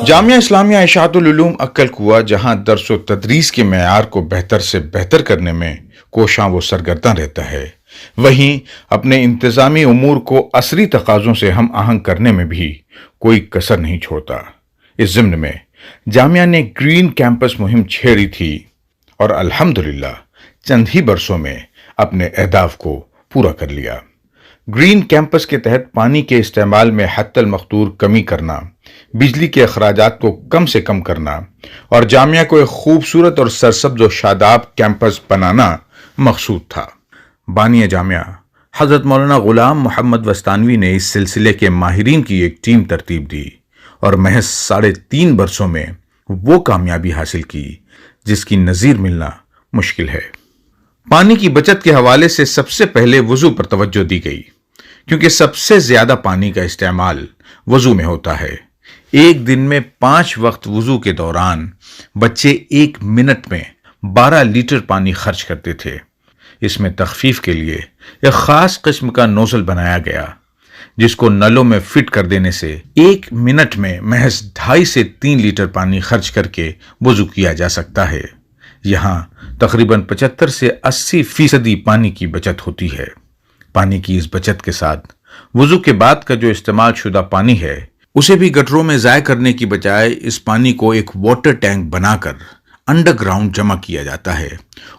جامعہ اسلامیہ اشاعت العلوم عقل کوہ جہاں درس و تدریس کے معیار کو بہتر سے بہتر کرنے میں کوشاں و سرگرداں رہتا ہے، وہیں اپنے انتظامی امور کو عصری تقاضوں سے ہم آہنگ کرنے میں بھی کوئی کسر نہیں چھوڑتا۔ اس ضمن میں جامعہ نے گرین کیمپس مہم چھیڑی تھی اور الحمدللہ چند ہی برسوں میں اپنے اہداف کو پورا کر لیا۔ گرین کیمپس کے تحت پانی کے استعمال میں حتی المقدور کمی کرنا، بجلی کے اخراجات کو کم سے کم کرنا اور جامعہ کو ایک خوبصورت اور سرسبز و شاداب کیمپس بنانا مقصود تھا۔ بانی جامعہ حضرت مولانا غلام محمد وستانوی نے اس سلسلے کے ماہرین کی ایک ٹیم ترتیب دی اور محض 3.5 برسوں میں وہ کامیابی حاصل کی جس کی نظیر ملنا مشکل ہے۔ پانی کی بچت کے حوالے سے سب سے پہلے وضو پر توجہ دی گئی، کیونکہ سب سے زیادہ پانی کا استعمال وضو میں ہوتا ہے۔ ایک دن میں 5 وقت وضو کے دوران بچے 1 منٹ میں 12 لیٹر پانی خرچ کرتے تھے۔ اس میں تخفیف کے لیے ایک خاص قسم کا نوزل بنایا گیا جس کو نلوں میں فٹ کر دینے سے 1 منٹ میں محض 2.5 سے 3 لیٹر پانی خرچ کر کے وضو کیا جا سکتا ہے۔ یہاں تقریباً 75 سے 80% پانی کی بچت ہوتی ہے۔ پانی کی اس بچت کے ساتھ وضو کے بعد کا جو استعمال شدہ پانی ہے اسے بھی گٹروں میں ضائع کرنے کی بجائے اس پانی کو ایک واٹر ٹینک بنا کر انڈر گراؤنڈ جمع کیا جاتا ہے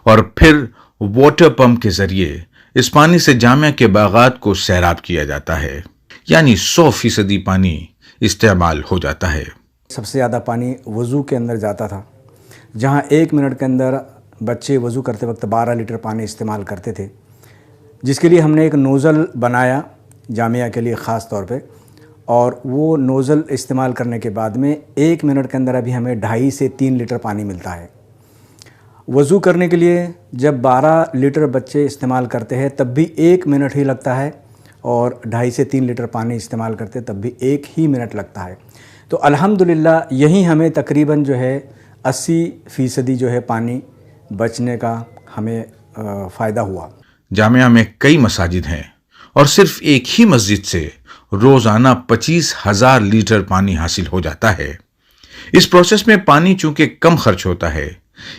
اور پھر واٹر پمپ کے ذریعے اس پانی سے جامعہ کے باغات کو سیراب کیا جاتا ہے، یعنی 100% پانی استعمال ہو جاتا ہے۔ سب سے زیادہ پانی وضو کے اندر جاتا تھا، جہاں 1 منٹ کے اندر بچے وضو کرتے وقت 12 لیٹر پانی استعمال کرتے تھے، جس کے لیے ہم نے ایک نوزل بنایا جامعہ کے لیے خاص طور پہ، اور وہ نوزل استعمال کرنے کے بعد میں 1 منٹ کے اندر ابھی ہمیں 2.5 سے 3 لیٹر پانی ملتا ہے۔ وضو کرنے کے لیے جب 12 لیٹر بچے استعمال کرتے ہیں تب بھی 1 منٹ ہی لگتا ہے، اور 2.5 سے 3 لیٹر پانی استعمال کرتے تب بھی 1 ہی منٹ لگتا ہے۔ تو الحمدللہ یہی ہمیں تقریباً جو ہے 80% جو ہے پانی بچنے کا ہمیں فائدہ ہوا۔ جامعہ میں کئی مساجد ہیں اور صرف ایک ہی مسجد سے روزانہ 25,000 لیٹر پانی حاصل ہو جاتا ہے۔ اس پروسیس میں پانی چونکہ کم خرچ ہوتا ہے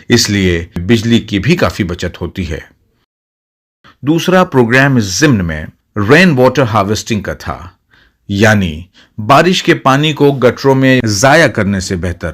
اس لیے بجلی کی بھی کافی بچت ہوتی ہے۔ دوسرا پروگرام اس ضمن میں رین واٹر ہارویسٹنگ کا تھا، یعنی بارش کے پانی کو گٹروں میں ضائع کرنے سے بہتر